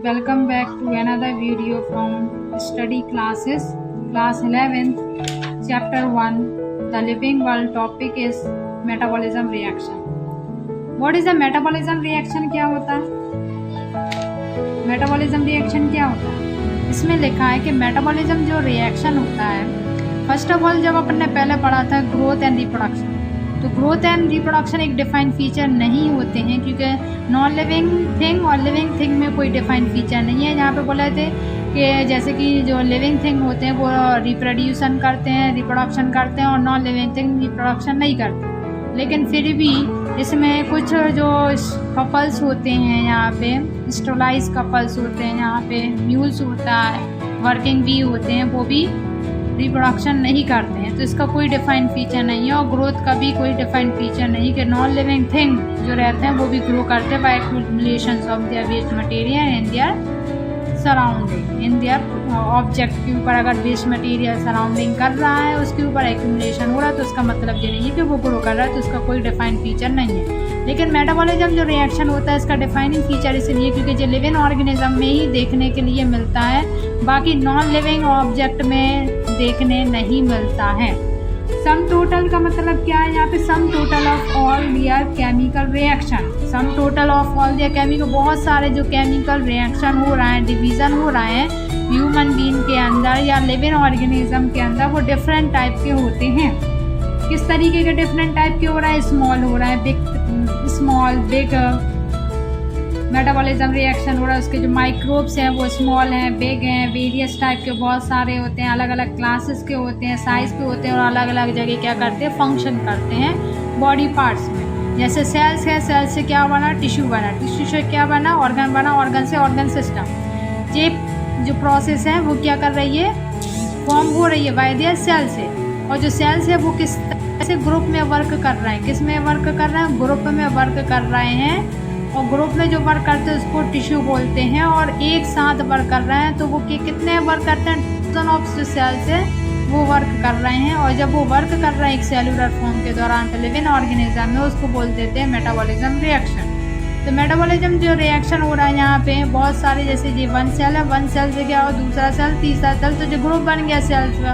welcome back to another video from study classes, class 11th, chapter 1. The living world topic is metabolism reaction. What is the metabolism reaction? क्या होता है metabolism reaction? क्या होता है इसमें लिखा है कि मेटाबॉलिज्म जो रिएक्शन होता है, फर्स्ट ऑफ ऑल जब अपन ने पहले पढ़ा था ग्रोथ एंड रिप्रोडक्शन, तो ग्रोथ एंड रिप्रोडक्शन एक डिफाइंड फीचर नहीं होते हैं, क्योंकि नॉन लिविंग थिंग और लिविंग थिंग में कोई डिफाइंड फीचर नहीं है। यहाँ पे बोले थे कि जैसे कि जो लिविंग थिंग होते हैं वो रिप्रोड्यूसन करते हैं, रिप्रोडक्शन करते हैं, और नॉन लिविंग थिंग रिप्रोडक्शन नहीं करते। लेकिन फिर भी इसमें कुछ जो कपल्स होते हैं, यहाँ पे स्टेरलाइज कपल्स होते हैं, यहाँ पे म्यूल्स होता है, वर्किंग बी होते हैं, वो भी रिप्रोडक्शन नहीं करते हैं। तो इसका कोई डिफाइंड फीचर नहीं है, और ग्रोथ का भी कोई डिफाइंड फीचर नहीं कि नॉन लिविंग थिंग जो रहते हैं वो भी ग्रो करते हैं by accumulation of their waste material in their surrounding, in their object के ऊपर। अगर वेस्ट मटेरियल सराउंडिंग कर रहा है, उसके ऊपर एक्यूमुलेशन हो रहा है, तो उसका मतलब ये नहीं है कि वो ग्रो कर रहा है, तो उसका कोई डिफाइंड फीचर नहीं है। लेकिन मेटाबॉलिज्म जो रिएक्शन होता है, इसका डिफाइनिंग फीचर इसलिए क्योंकि जो लिविंग ऑर्गेनिज्म में ही देखने के लिए मिलता है, बाकी नॉन लिविंग ऑब्जेक्ट में देखने नहीं मिलता है। सम टोटल का मतलब क्या है? यहाँ पे sum total of all their chemical reaction, sum total of all their chemical, बहुत सारे जो केमिकल रिएक्शन हो रहा है, डिवीज़न हो रहा है ह्यूमन बीइंग के अंदर या लिविंग ऑर्गेनिज्म के अंदर, वो डिफरेंट टाइप के होते हैं। किस तरीके के डिफरेंट टाइप के हो रहा है? स्मॉल हो रहा है, big, small, big metabolism reaction हो रहा है। उसके जो माइक्रोब्स हैं वो स्मॉल हैं, बिग हैं, वेरियस टाइप के बहुत सारे होते हैं, अलग अलग क्लासेस के होते हैं, साइज़ के होते हैं, और अलग अलग जगह क्या करते हैं, फंक्शन करते हैं बॉडी पार्ट्स में। जैसे सेल्स है, सेल्स से क्या बना? टिश्यू बना, टिश्यू से क्या बना? ऑर्गन बना, ऑर्गन से ऑर्गन सिस्टम। ये जो प्रोसेस है वो क्या कर रही है? फॉर्म हो रही है बाय दियर सेल से। और जो सेल्स है वो किस तरह से ग्रुप में वर्क कर रहे हैं? किस में वर्क कर रहे हैं? ग्रुप में वर्क कर रहे हैं, और ग्रुप में जो वर्क करते हैं उसको टिश्यू बोलते हैं, और एक साथ वर्क कर रहे हैं। तो वो कितने वर्क करते हैं? डजन ऑफ जो सेल्स है वो वर्क कर रहे हैं, और जब वो वर्क कर रहे हैं एक सेलुलर फॉर्म के दौरान तो लिविंग ऑर्गेनिज्म में, उसको बोल देते हैं मेटाबॉलिज्म रिएक्शन। तो मेटाबॉलिज्म जो रिएक्शन हो रहा है यहाँ पे बहुत सारे, जैसे ये वन सेल है, वन सेल से क्या हो? दूसरा सेल, तीसरा सेल, तो जो ग्रुप बन गया सेल्स का,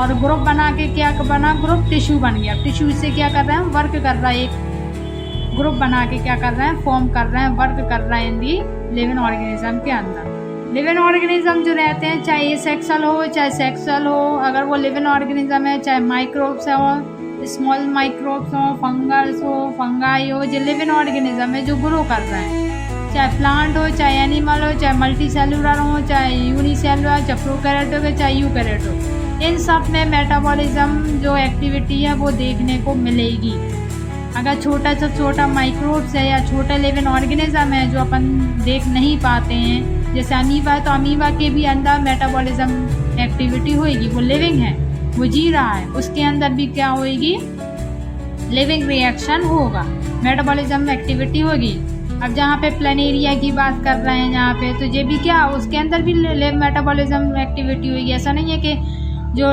और ग्रुप बना के क्या बना? ग्रुप टिश्यू बन गया। टिश्यू से क्या कर रहे हैं? वर्क कर रहा है, एक ग्रुप बना के क्या कर रहे हैं? फॉर्म कर रहे हैं, वर्क कर रहे हैं इन दी लिविंग ऑर्गेनिज्म के अंदर। लिविंग ऑर्गेनिज्म जो रहते हैं, चाहे एसेक्सुअल हो चाहे सेक्सुअल हो, अगर वो लिविंग ऑर्गेनिज्म है, चाहे माइक्रोब्स हो, स्मॉल माइक्रोब्स हो, फंगस हो, फंगाई हो, जो लिविंग ऑर्गेनिज्म है जो ग्रो कर रहे हैं, चाहे प्लांट हो, चाहे एनिमल हो, चाहे मल्टी सेलुलर हो, चाहे यूनिसेलुलर, चाहे प्रोकैरियोट हो, चाहे यूकैरियोट हो, इन सब में मेटाबॉलिज्म जो एक्टिविटी है वो देखने को मिलेगी। अगर छोटा से छोटा माइक्रोब्स है या छोटा लिविंग ऑर्गेनिज्म है जो अपन देख नहीं पाते हैं, जैसे अमीबा है, तो अमीबा के भी अंदर मेटाबॉलिज्म एक्टिविटी होगी, वो लिविंग है, वो जी रहा है, उसके अंदर भी क्या होगी? लिविंग रिएक्शन होगा, मेटाबॉलिज्म एक्टिविटी होगी। अब जहाँ पे प्लानेरिया की बात कर रहे हैं यहाँ पे, तो ये भी क्या, उसके अंदर भी मेटाबॉलिज्म एक्टिविटी होगी। ऐसा नहीं है कि जो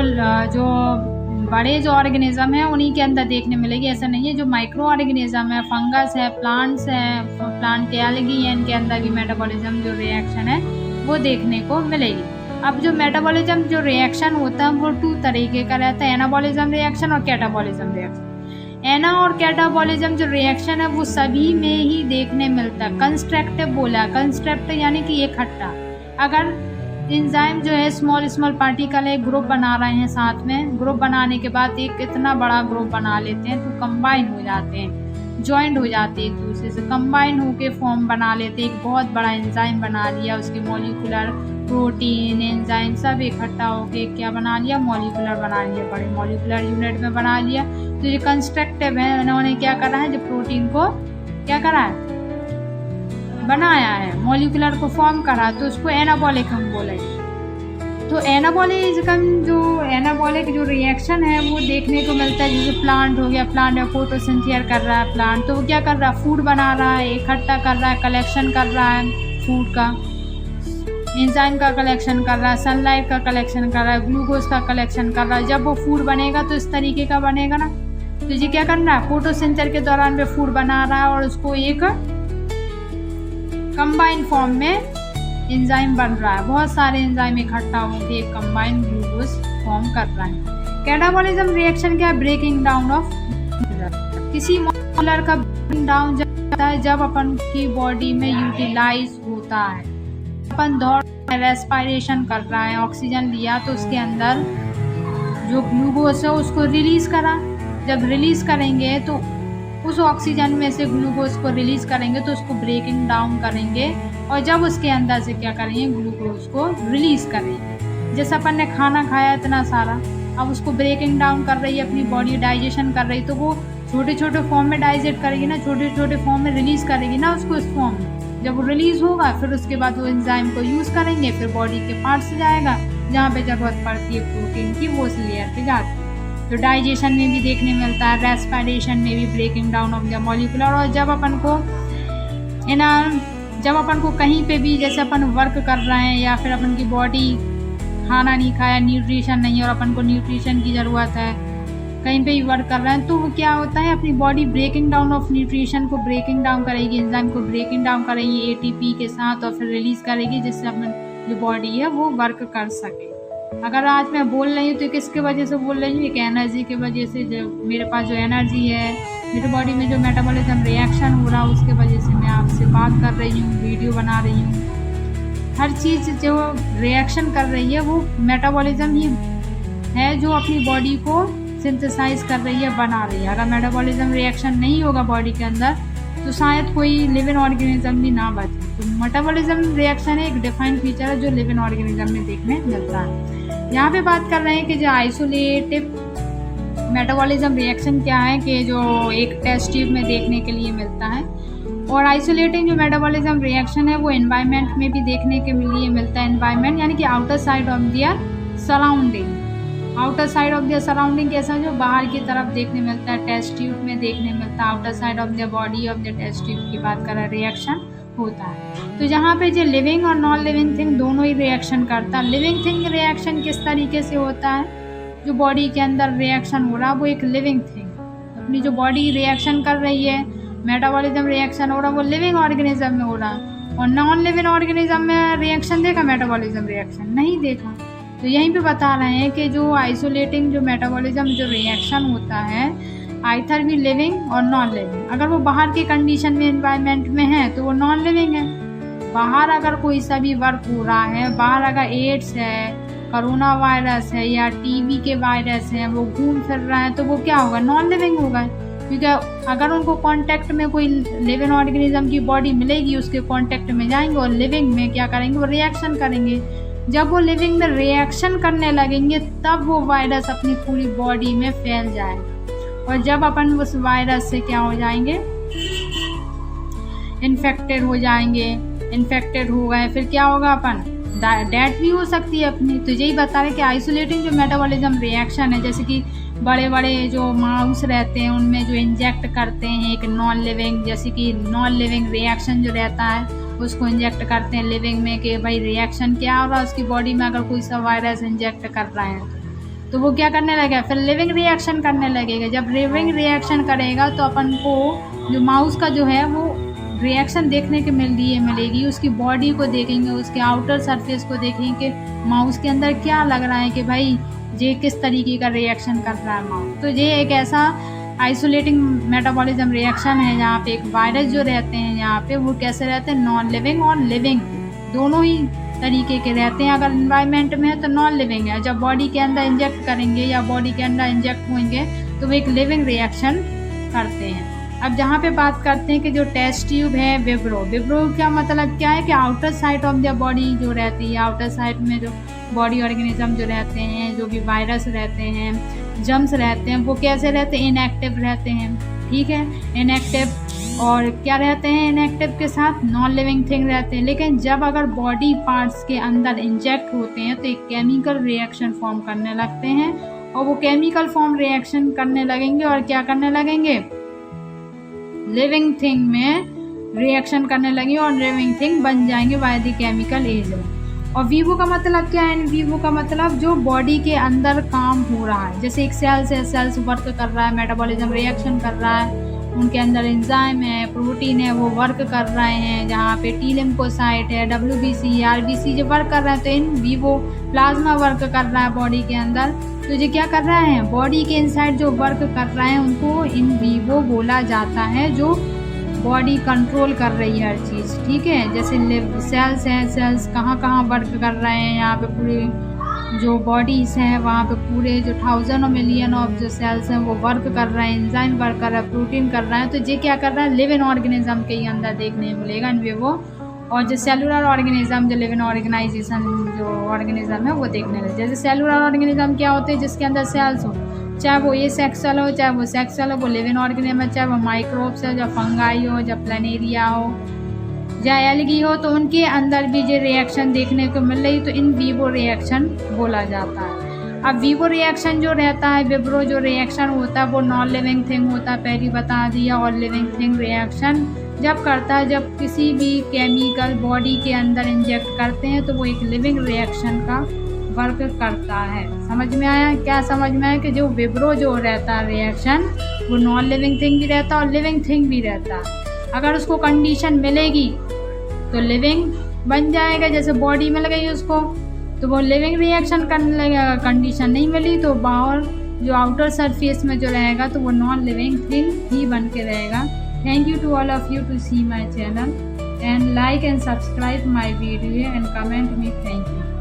बड़े जो ऑर्गेनिज्म है उन्हीं के अंदर देखने मिलेगी, ऐसा नहीं है। जो माइक्रो ऑर्गेनिज्म है, फंगस है, प्लांट्स है, प्लांट के एल्गी है, इनके अंदर भी मेटाबॉलिज्म जो रिएक्शन है वो देखने को मिलेगी। अब जो मेटाबॉलिज्म जो रिएक्शन होता है वो 2 तरीके का रहता है, एनाबॉलिज्म रिएक्शन और कैटाबॉलिज्म रिएक्शन। एना और कैटाबॉलिज्म जो रिएक्शन है वो सभी में ही देखने मिलता है। कंस्ट्रक्टिव बोला, कंस्ट्रक्टिव यानी कि इकट्ठा। अगर एंजाइम जो है स्मॉल पार्टिकल है, ग्रुप बना रहे हैं साथ में, ग्रुप बनाने के बाद एक इतना बड़ा ग्रुप बना लेते हैं, तो कंबाइन हो जाते हैं, जॉइंट हो जाते हैं, एक दूसरे से कंबाइन होके फॉर्म बना लेते हैं, एक बहुत बड़ा एंजाइम बना लिया, उसके मॉलिक्यूलर प्रोटीन, एंजाइम सब इकट्ठा होके क्या बना लिया? मॉलिक्यूलर बना लिया, बड़े मॉलिक्यूलर यूनिट में बना लिया। तो ये कंस्ट्रक्टिव है, इन्होंने क्या करा है? जो प्रोटीन को क्या करा है? बनाया है, मॉलिक्यूलर को फॉर्म करा, तो उसको एनाबॉलिक हम बोलेंगे। तो एनाबॉलिक जो रिएक्शन है वो देखने को मिलता है, जैसे प्लांट हो गया, प्लांट में फोटोसिंथेसिस कर रहा है प्लांट, तो वो क्या कर रहा है? फूड बना रहा है, इकट्ठा कर रहा है, कलेक्शन कर रहा है फूड का, एंजाइम का कलेक्शन कर रहा है, सनलाइट का कलेक्शन कर रहा है, ग्लूकोज का कलेक्शन कर रहा है। जब वो फूड बनेगा तो इस तरीके का बनेगा ना, तो ये क्या करना है? फोटोसिंथेसिस के दौरान में फूड बना रहा है और उसको एक कंबाइन फॉर्म में एंजाइम बन रहा है, बहुत सारे एंजाइम इकट्ठा होकर एक कंबाइंड ग्लूकोज फॉर्म कर रहा है। कैटाबॉलिज्म रिएक्शन क्या है? ब्रेकिंग डाउन ऑफ किसी मॉलिक्यूलर का ब्रेकिंग डाउन होता है जब अपन की बॉडी में यूटिलाइज होता है। अपन दौड़ रेस्पिरेशन कर रहा है, ऑक्सीजन लिया तो उसके अंदर जो ग्लूकोज है उसको रिलीज करा। जब रिलीज करेंगे तो उस ऑक्सीजन में से ग्लूकोज को रिलीज करेंगे तो उसको ब्रेकिंग डाउन करेंगे, और जब उसके अंदर से क्या करेंगे? ग्लूकोज को रिलीज करेंगे। जैसे अपन ने खाना खाया इतना सारा, अब उसको ब्रेकिंग डाउन कर रही है अपनी बॉडी, डाइजेशन कर रही, तो वो छोटे छोटे फॉर्म में डाइजेट करेगी ना, छोटे छोटे फॉर्म में रिलीज करेगी ना उसको इस फॉर्म में। जब वो रिलीज होगा फिर उसके बाद वो एंजाइम को यूज़ करेंगे, फिर बॉडी के पार्ट्स से जाएगा जहाँ पे ज़रूरत पड़ती है प्रोटीन की, वो उस लेयर पे जाती है। तो डाइजेशन में भी देखने मिलता है, रेस्पिरेशन में भी breaking down of the molecular. और जब अपन को कहीं पे भी जैसे अपन वर्क कर रहे हैं या फिर अपन की बॉडी खाना नहीं खाया, न्यूट्रिशन नहीं और अपन को न्यूट्रिशन की ज़रूरत है, कहीं पे भी वर्क कर रहे हैं, तो वो क्या होता है? अपनी body breaking down of nutrition को ब्रेकिंग डाउन करेगी, एंजाइम को ब्रेकिंग डाउन करेगी एटीपी के साथ और फिर रिलीज करेगी, जिससे अपन जो बॉडी है वो वर्क कर सके। अगर आज मैं बोल रही हूँ तो किसके वजह से बोल रही हूँ? एक एनर्जी की वजह से। जो मेरे पास जो एनर्जी है, मेरे बॉडी में जो मेटाबॉलिज्म रिएक्शन हो रहा है उसके वजह से मैं आपसे बात कर रही हूँ, वीडियो बना रही हूँ। हर चीज़ जो रिएक्शन कर रही है वो मेटाबॉलिज्म ही है जो अपनी बॉडी को सिंथेसाइज कर रही है, बना रही है। अगर मेटाबॉलिज्म रिएक्शन नहीं होगा बॉडी के अंदर तो शायद कोई लिविंग ऑर्गेनिज्म भी ना बचे। तो मेटाबॉलिज्म रिएक्शन एक डिफाइंड फीचर है जो लिविंग ऑर्गेनिज्म में देखने मिलता है। यहाँ पे बात कर रहे हैं कि जो आइसोलेटिव मेटाबॉलिज्म रिएक्शन क्या है, कि जो एक टेस्ट ट्यूब में देखने के लिए मिलता है। और आइसोलेटिंग जो मेटाबॉलिज्म रिएक्शन है वो एनवायरनमेंट में भी देखने के लिए मिलता है। एनवायरनमेंट यानी कि outer side of their surrounding. Outer side of their surrounding कैसा? जो बाहर की तरफ देखने मिलता है, टेस्ट ट्यूब में देखने मिलता है। Outer side of the body of the test tube की बात करें, रिएक्शन होता है। तो जहाँ पे जो लिविंग और नॉन लिविंग थिंग दोनों ही रिएक्शन करता है। लिविंग थिंग रिएक्शन किस तरीके से होता है? जो बॉडी के अंदर रिएक्शन हो रहा है वो एक लिविंग थिंग, अपनी जो बॉडी रिएक्शन कर रही है, मेटाबॉलिज्म रिएक्शन हो रहा है वो लिविंग ऑर्गेनिज्म में हो रहा है। और नॉन लिविंग ऑर्गेनिज्म में रिएक्शन देखा मेटाबॉलिज्म रिएक्शन? नहीं देखा। तो यहीं पे बता रहे हैं कि जो आइसोलेटिंग जो मेटाबॉलिज्म जो रिएक्शन होता है, आइथर भी लिविंग और नॉन लिविंग। अगर वो बाहर के कंडीशन में एनवायरनमेंट में है तो वो नॉन लिविंग है। बाहर अगर कोई सा भी वर्क हो रहा है, बाहर अगर एड्स है, कोरोना वायरस है या टीबी के वायरस है, वो घूम फिर रहा है, तो वो क्या होगा? नॉन लिविंग होगा। क्योंकि अगर उनको कांटेक्ट में कोई लिविंग ऑर्गेनिज्म की बॉडी मिलेगी, उसके कांटेक्ट में जाएंगे और लिविंग में क्या करेंगे? वो रिएक्शन करेंगे। जब वो लिविंग में रिएक्शन करने लगेंगे तब वो वायरस अपनी पूरी बॉडी में फैल जाएगा। और जब अपन उस वायरस से क्या हो जाएंगे? इन्फेक्टेड हो जाएंगे। इन्फेक्टेड हो गए फिर क्या होगा? अपन डेथ भी हो सकती है अपनी। तो यही बता रहे कि आइसोलेटिंग जो मेटाबॉलिज्म रिएक्शन है, जैसे कि बड़े बड़े जो माउस रहते हैं उनमें जो इंजेक्ट करते हैं एक नॉन लिविंग, जैसे कि नॉन लिविंग रिएक्शन जो रहता है उसको इंजेक्ट करते हैं लिविंग में कि भाई रिएक्शन क्या हो रहा है उसकी बॉडी में। अगर कोई सा वायरस इंजेक्ट कर रहा है तो वो क्या करने लगेगा? फिर लिविंग रिएक्शन करने लगेगा। जब लिविंग रिएक्शन करेगा तो अपन को जो माउस का जो है वो रिएक्शन देखने के मिलेगी। उसकी बॉडी को देखेंगे, उसके आउटर सरफेस को देखेंगे कि माउस के अंदर क्या लग रहा है कि भाई ये किस तरीके का रिएक्शन कर रहा है माउस। तो ये एक ऐसा आइसोलेटिंग मेटाबॉलिज्म रिएक्शन है जहाँ पे एक वायरस जो रहते हैं यहाँ पे वो कैसे रहते हैं? नॉन लिविंग और लिविंग दोनों ही तरीके के रहते हैं। अगर इन्वायरमेंट में है तो नॉन लिविंग है, जब बॉडी के अंदर इंजेक्ट करेंगे या बॉडी के अंदर इंजेक्ट होंगे तो वो एक लिविंग रिएक्शन करते हैं। अब जहाँ पे बात करते हैं कि जो टेस्ट ट्यूब है विब्रो, विब्रो का मतलब क्या है? कि outer side of the body जो रहती है, आउटर साइड में जो बॉडी ऑर्गेनिज्म जो रहते हैं, जो भी वायरस रहते हैं, जर्म्स रहते हैं, वो कैसे रहते हैं? इनएक्टिव रहते हैं। ठीक है, इनएक्टिव और क्या रहते हैं? इनएक्टिव के साथ नॉन लिविंग थिंग रहते हैं। लेकिन जब अगर बॉडी पार्ट्स के अंदर इंजेक्ट होते हैं तो एक केमिकल रिएक्शन फॉर्म करने लगते हैं और वो केमिकल फॉर्म रिएक्शन करने लगेंगे और क्या करने लगेंगे? लिविंग थिंग में रिएक्शन करने लगेंगे और लिविंग थिंग बन जाएंगे बाय द केमिकल एजेंट। और वीवो का मतलब क्या है? वीवो का मतलब जो बॉडी के अंदर काम हो रहा है, जैसे एक सेल से सेल्स वर्क कर रहा है, मेटाबॉलिज्म रिएक्शन कर रहा है, उनके अंदर एंजाइम है, प्रोटीन है, वो वर्क कर रहे हैं। जहाँ पे टी लिम्फोसाइट है, WBC, RBC जो वर्क कर रहे हैं, तो इन वीवो प्लाज्मा वर्क कर रहा है बॉडी के अंदर। तो ये क्या कर रहे हैं, बॉडी के इनसाइड जो वर्क कर रहे हैं उनको इन वीवो बोला जाता है, जो बॉडी कंट्रोल कर रही है हर चीज़। ठीक है, जैसे सेल्स हैं, सेल्स कहाँ कहाँ वर्क कर रहे हैं, यहाँ पे पूरे जो बॉडीज़ हैं वहाँ पे पूरे जो 1000 और मिलियन ऑफ जो सेल्स हैं वो वर्क कर रहे हैं, एंजाइम वर्क कर रहा है, प्रोटीन कर रहा है। तो ये क्या कर रहा है, लिविंग ऑर्गेनिज्म के ही अंदर देखने मिलेगा इन वीवो। और जो सेलुलर ऑर्गेनिज्म, जो लिविंग ऑर्गेनाइजेशन जो ऑर्गेनिज्म है वो देखने लगे। जैसे सेलुलर ऑर्गेनिज्म क्या होते हैं, जिसके अंदर सेल्स हो, चाहे वो ये सेक्सुअल हो चाहे वो सेक्सुअल हो, वो लिविंग ऑर्गेनिज्म है। चाहे वो माइक्रोब्स हो, या फंगाई हो, या प्लानेरिया हो, या एल्गी हो, तो उनके अंदर भी ये रिएक्शन देखने को मिल रही, तो इन वीवो रिएक्शन बोला जाता है। अब वीवो रिएक्शन जो रहता है, विब्रो जो रिएक्शन होता है वो नॉन लिविंग थिंग होता है, पहले बता दिया। और लिविंग थिंग रिएक्शन जब करता है, जब किसी भी केमिकल बॉडी के अंदर इंजेक्ट करते हैं, तो वो एक लिविंग रिएक्शन का वर्क करता है। समझ में आया, क्या समझ में आया कि जो विब्रो जो रहता है रिएक्शन, वो नॉन लिविंग थिंग भी रहता है और लिविंग थिंग भी रहता है। अगर उसको कंडीशन मिलेगी तो लिविंग बन जाएगा, जैसे बॉडी मिल गई उसको तो वो लिविंग रिएक्शन करने लगेगा। कंडीशन नहीं मिली तो बाहर जो आउटर सरफेस में जो रहेगा तो वो नॉन लिविंग थिंग ही बन के रहेगा। Thank you to all of you to see my channel and like and subscribe my video and comment me. Thank you.